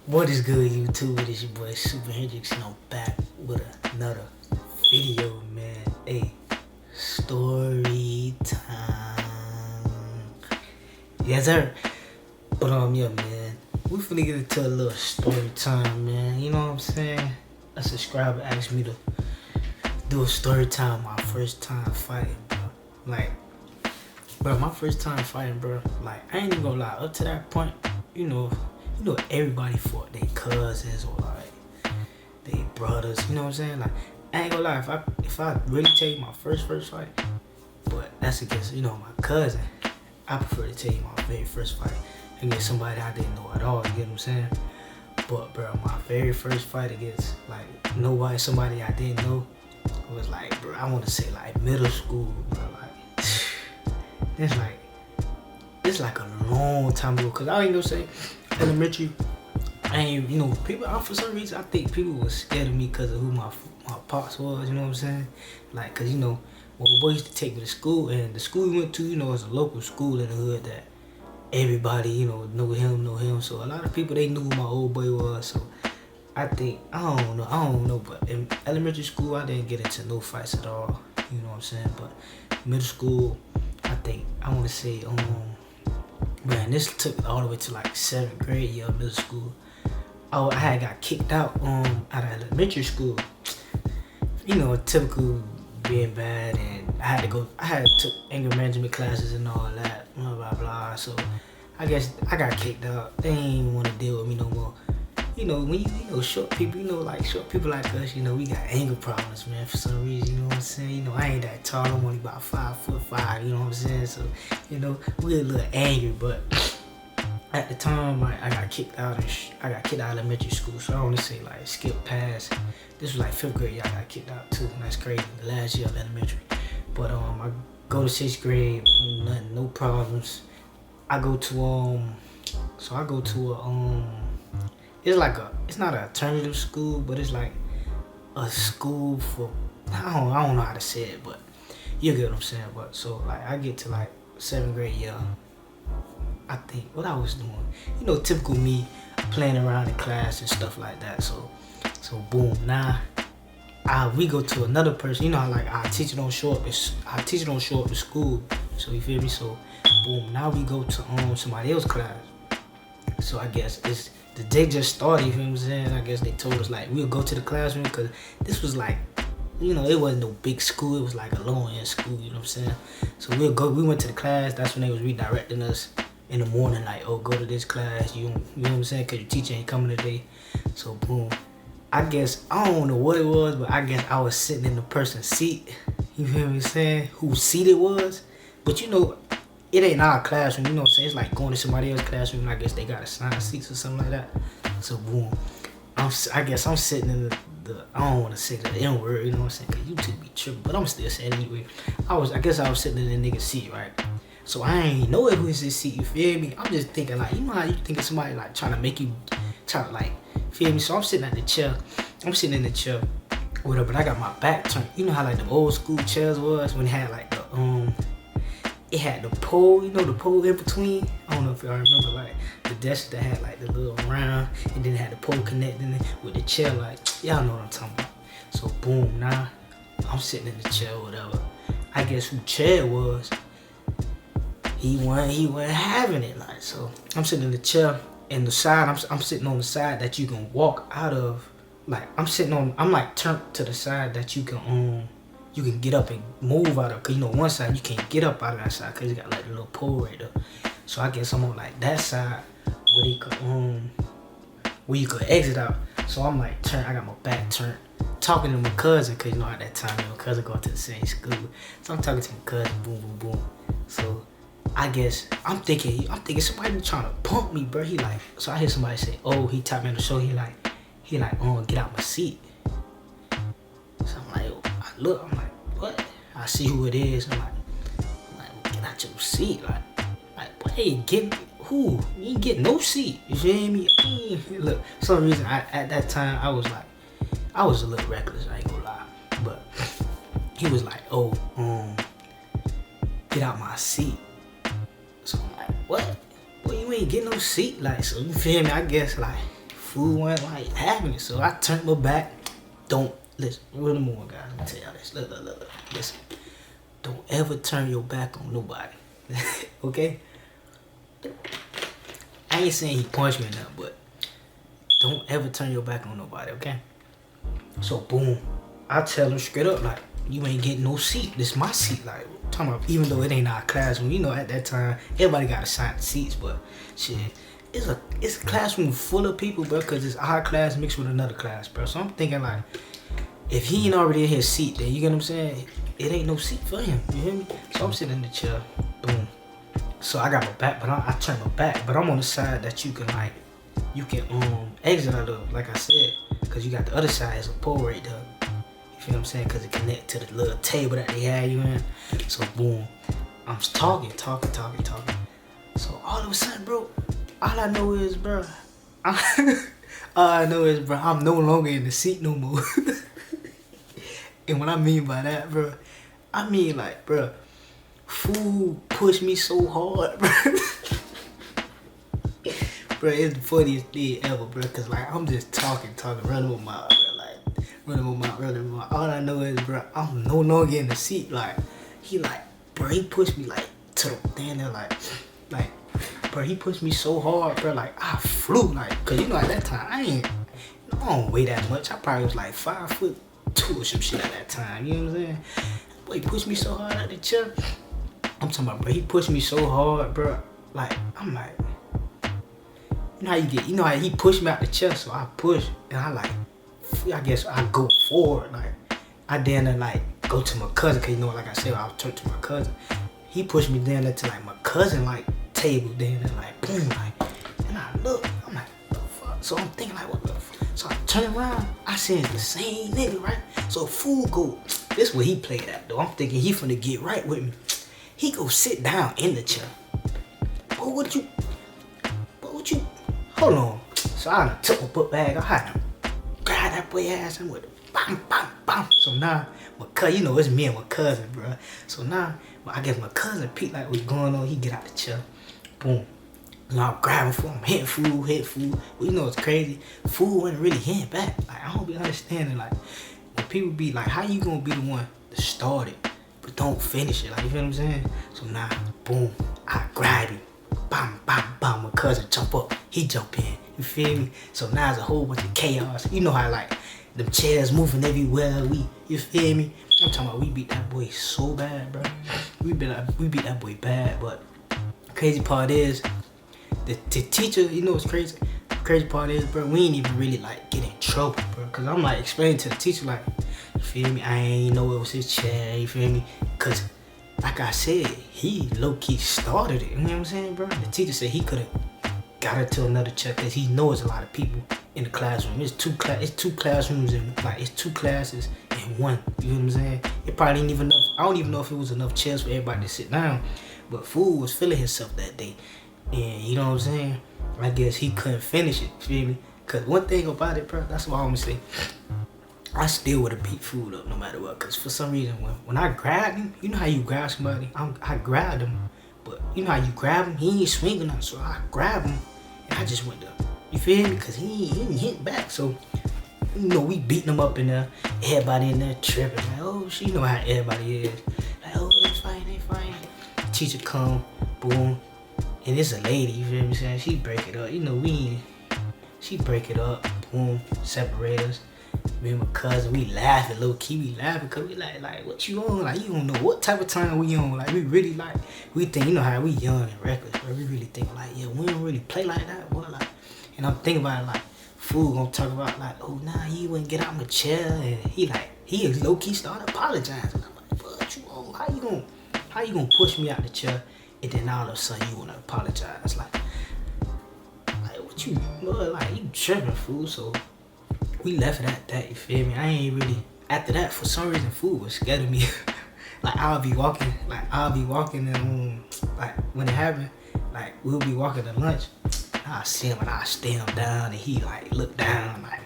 What is good, YouTube? It is your boy Super Hendrix, and I'm back with another video, man. Hey, story time. Yes, sir. But yeah, man. We finna get into a little story time, man. You know what I'm saying? A subscriber asked me to do a story time. My first time fighting, bro. Like, bro, my first time fighting, bro. Like, I ain't even gonna lie. Up to that point, you know, everybody fought their cousins or like their brothers. You know what I'm saying? Like, I ain't gonna lie. If I really tell you my first fight, but that's against my cousin. I prefer to tell you my very first fight against somebody I didn't know at all. You get what I'm saying? But bro, my very first fight against like somebody I didn't know was like, bro, I want to say like middle school, bro. Like, it's like a long time ago. Cause I ain't gonna say elementary. I ain't, people. For some reason, I think people was scared of me because of who my pops was. You know what I'm saying? Like, cause well, my boy used to take me to school, and the school we went to, is a local school in the hood that everybody, know him. So a lot of people, they knew who my old boy was. So I think I don't know. But in elementary school, I didn't get into no fights at all. You know what I'm saying? But middle school, I want to say man, this took all the way to like 7th grade year of middle school. Oh, I had got kicked out of elementary school. Typical being bad, and I had took anger management classes and all that, blah blah blah. So I guess I got kicked out. They ain't want to deal with me no more. When short people, short people like us, we got anger problems, man, for some reason, you know what I'm saying? I ain't that tall, I'm only about 5'5", you know what I'm saying? So, we a little angry, but at the time, I got kicked out of elementary school, so I want to say, like, skip past. This was like 5th grade, I got kicked out too, and that's crazy, the last year of elementary. But, I go to 6th grade, nothing, no problems. I go to, it's not an alternative school, but it's like a school for, I don't know how to say it, but you get what I'm saying. But so like I get to like 7th grade year, I think what I was doing, typical me playing around in class and stuff like that. So boom, now we go to another person. How like our teacher don't show up to school. So you feel me? So boom, now we go to somebody else's class. So I guess the day just started, you feel what I'm saying? I guess they told us like we'll go to the classroom because this was like, it wasn't no big school. It was like a low-end school, you know what I'm saying? So we went to the class. That's when they was redirecting us in the morning, like, oh, go to this class, you know what I'm saying? Because your teacher ain't coming today. So boom, I guess, I don't know what it was, but I guess I was sitting in the person's seat, you feel what I'm saying? Whose seat it was. But it ain't our classroom, you know what I'm saying? It's like going to somebody else's classroom, and I guess they got assigned seats or something like that. So boom, I guess I'm sitting in the I don't want to say the N word, you know what I'm saying? Cause you two be tripping, but I'm still saying anyway. I guess I was sitting in the nigga's seat, right? So I ain't know it was his seat, you feel me? I'm just thinking like, how you think of somebody like trying to make you, try to like, feel me? So I'm sitting in the chair, whatever, but I got my back turned. You know how like the old school chairs was when it had like it had the pole, the pole in between. I don't know if y'all remember, like, the desk that had, like, the little round, and then it had the pole connecting it with the chair, like, y'all know what I'm talking about. So, boom, now, I'm sitting in the chair or whatever. I guess who chair was, he wasn't having it, like, so, I'm sitting in the chair, and the side, I'm sitting on the side that you can walk out of, like, I'm, like, turned to the side that you can get up and move out of, cause one side you can't get up out of that side cause you got like a little pole right there. So I guess I'm on like that side where you could exit out. So I'm like I got my back turned, talking to my cousin, cause at that time my cousin going to the same school. So I'm talking to my cousin, boom boom boom. So I guess I'm thinking somebody trying to pump me, bro. So I hear somebody say, oh, he tapped me on the shoulder. He like, oh, get out my seat. So I'm like, look, I'm like, what? I see who it is. I'm like, get out your seat. Like, boy, who? You ain't get no seat. You feel me? Look, for some reason, at that time, I was a little reckless, I ain't gonna lie. But he was like, oh, get out my seat. So I'm like, what? Boy, you ain't get no seat. Like, so you feel me? I guess, like, food wasn't like having it. So I turned my back. Don't listen. Really more guys. Let me tell y'all this. Look. Listen. Don't ever turn your back on nobody. Okay? I ain't saying he punched me or nothing, but don't ever turn your back on nobody, okay? So boom. I tell him straight up, like, you ain't getting no seat. This my seat. Like, talking about, even though it ain't our classroom, you know, at that time, everybody got assigned seats, but shit, it's a classroom full of people, bro, because it's our class mixed with another class, bro. So I'm thinking, like, if he ain't already in his seat, then you get what I'm saying? It ain't no seat for him, you hear me? So I'm sitting in the chair, boom. So I got my back, but I turn my back, but I'm on the side that you can, like, exit out of, like I said, because you got the other side as a pole right there. You feel what I'm saying? Because it connect to the little table that they had you in. So boom, I'm talking. So all of a sudden, bro, all I know is, bro, I'm no longer in the seat no more. And what I mean by that, bro, I mean like, bro, food pushed me so hard, bro. Bro, it's the funniest thing ever, bro, because, like, I'm just talking, running my mouth, bro, like, running my mouth. All I know is, bro, I'm no longer in the seat, like, he pushed me, like, to the thing there, like, bro, he pushed me so hard, bro, like, I flew, like, because, you know, at that time, I don't weigh that much. I probably was, like, 5'2" or some shit at that time, you know what I'm saying? Boy, he pushed me so hard out the chair. I'm talking about, bro, he pushed me so hard, bro, like, I'm like, you know how he pushed me out the chair, so I push, and I guess I go forward, like, I then like go to my cousin, cause you know, like I said, I was turned to my cousin. He pushed me down there to like my cousin, like, table down there, like, boom, like, and I look, I'm like, what the fuck? So I'm thinking like, what the fuck? So I turn around, I see the same nigga, right? So fool go, this what he played at though. I'm thinking he finna get right with me. He go sit down in the chair. What you, hold on. So I done took my book bag, I had to grab that boy ass and with bam. So now, my cousin, you know, it's me and my cousin, bro. So now, I guess my cousin peeped like what's going on, he get out the chair, boom. Now I'm grabbing food, I'm hitting food. Well, you know what's crazy? Food wasn't really hitting back. Like, I don't be understanding, like, when people be like, how you gonna be the one that started, but don't finish it? Like, you feel what I'm saying? So now, boom, I grab him. Bam, my cousin jump up, he jump in, you feel me? So now it's a whole bunch of chaos. You know how, like, them chairs moving everywhere, you feel me? I'm talking about, we beat that boy so bad, bro. We beat that boy bad, but the crazy part is, the teacher, you know what's crazy? The crazy part is, bro, we ain't even really, like, get in trouble, bro. Cause I'm, like, explaining to the teacher, like, you feel me? I ain't know it was his chair, you feel me? Cause, like I said, he low-key started it, you know what I'm saying, bro? The teacher said he could've got her to another chair because he knows a lot of people in the classroom. It's two classrooms and, like, it's two classes in one, you know what I'm saying? It probably ain't even enough, I don't even know if it was enough chairs for everybody to sit down, but fool was feeling himself that day. And, you know what I'm saying? I guess he couldn't finish it, feel me? Cause one thing about it, bro, that's what I'm gonna say. I still would have beat food up no matter what. Cause for some reason, when I grabbed him, you know how you grab somebody? I grabbed him, but you know how you grab him? He ain't swinging on, so I grabbed him and I just went up. You feel me? Cause he ain't hit back. So, you know, we beating him up in there. Everybody in there tripping. Like, oh, she know how everybody is. Like, oh, they fine. Teacher come, boom. And it's a lady, you feel me saying? She break it up. You know, she break it up, boom, separate us. Me and my cousin, we laughing, low key, we laughing, cause we like, what you on? Like, you don't know what type of time we on. Like, we really like, we think, you know how we young and reckless, but we really think like, yeah, we don't really play like that, boy. Like, and I'm thinking about it like, fool gonna talk about like, oh, nah, you wouldn't get out my chair, and he is low key started apologizing. I'm like, what you on? How you gonna push me out the chair, and then all of a sudden you wanna apologize? Like what you, bro, like, you tripping, fool. So we left it at that, you feel me? I ain't really, after that, for some reason, food was scared of me. Like, I'll be walking and, like, when it happened, like, we'll be walking to lunch, I'll see him and I'll stare him down, and he, like, look down, like,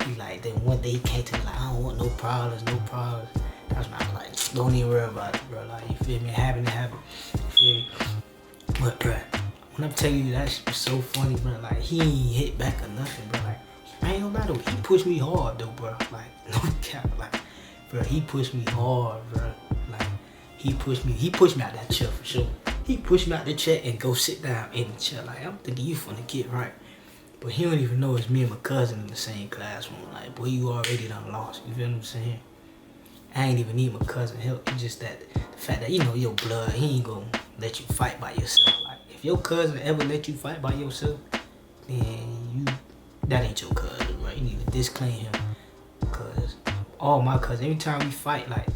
he, like, then one day he came to me, like, I don't want no problems. That's when I was like, don't even worry about it, bro, like, you feel me? It happened, you feel me? But, bro, when I'm telling you that shit was so funny, bro, like, he ain't hit back or nothing, bro, like, I ain't gonna lie though, he pushed me hard though, bro. Like, no cap, like, bro, he pushed me hard, bro. Like, he pushed me out that chair for sure. He pushed me out the chair and go sit down in the chair. Like, I'm thinking you finna get right. But he don't even know it's me and my cousin in the same classroom. Like, boy, you already done lost. You feel what I'm saying? I ain't even need my cousin help. It's just that the fact that, you know, your blood, he ain't gonna let you fight by yourself. Like, if your cousin ever let you fight by yourself, then that ain't your cousin, bro. You need to disclaim him. Cause all my cousins, every time we fight, like,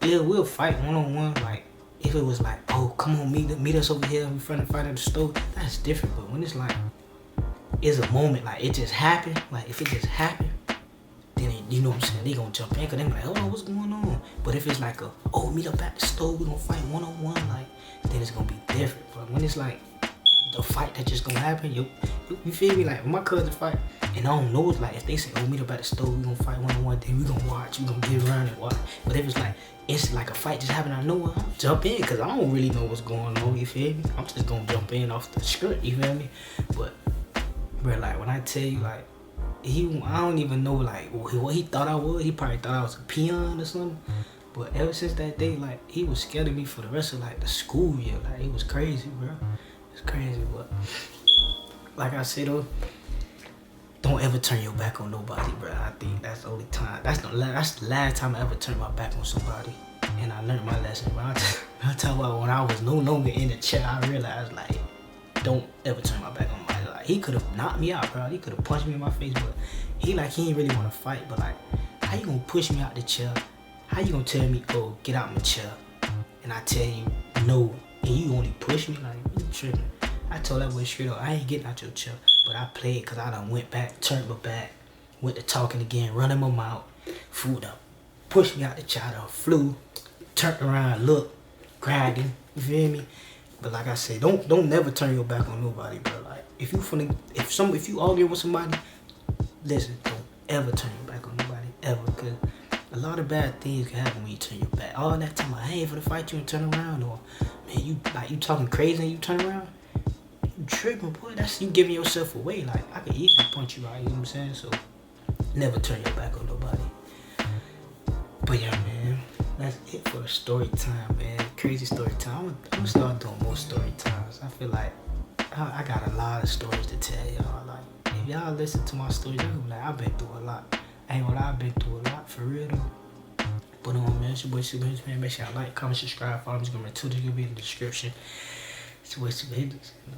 yeah, we'll fight one-on-one. Like, if it was like, oh, come on, meet us over here in front of fight at the store, that's different. But when it's like, it's a moment, like, it just happened. Like, if it just happened, then you know what I'm saying, they gonna jump in, cause they be like, oh, what's going on? But if it's like meet up at the store, we gonna fight one-on-one, like, then it's gonna be different. But when it's like the fight that just gonna happen, you feel me? Like, when my cousin fight, and I don't know, it's like, if they say, oh, meet up at the store, we gonna fight one-on-one, then we gonna watch, we gonna get around and watch. But if it's like, it's like a fight just happened out of nowhere, I'm jump in, cause I don't really know what's going on, you feel me? I'm just gonna jump in off the script, you feel me? But, bro, like, when I tell you, like, I don't even know, like, what he thought I was. He probably thought I was a peon or something. But ever since that day, like, he was scared of me for the rest of, like, the school year. Like, it was crazy, bro. It's crazy, but like I said, though, don't ever turn your back on nobody, bro. I think that's the only time. That's the last time I ever turned my back on somebody. And I learned my lesson, bro. I tell you what, when I was no longer in the chair, I realized, like, don't ever turn my back on nobody. Like, he could have knocked me out, bro. He could have punched me in my face, but he ain't really want to fight. But, like, how you gonna push me out the chair? How you gonna tell me, oh, get out my chair? And I tell you, no, and you only push me? Like, you tripping. I told that boy straight up, I ain't getting out your chair. But I played because I done went back, turned my back, went to talking again, running my mouth, food up, pushed me out the chair, I done flew, turned around, looked, grabbed him, you feel me? But like I said, don't never turn your back on nobody, bro. Like, if you argue with somebody, listen, don't ever turn your back on nobody, ever, cause a lot of bad things can happen when you turn your back. All that time, I ain't finna fight you and turn around, or man, you talking crazy and you turn around, you tripping, boy. That's you giving yourself away. Like, I could easily punch you out, you know what I'm saying? So never turn your back on nobody. But yeah, man, that's it for the story time, man. Crazy story time. I'm gonna start doing more story times. I feel like I got a lot of stories to tell y'all. Like, if y'all listen to my stories, y'all gonna be like, I've been through a lot. I ain't gonna lie, I've been through a lot, for real though. But man, it's your boy Super Hits, man. Make sure y'all like, comment, subscribe, follow me. It's gonna be in the description. It's your boy Super Hits, you know.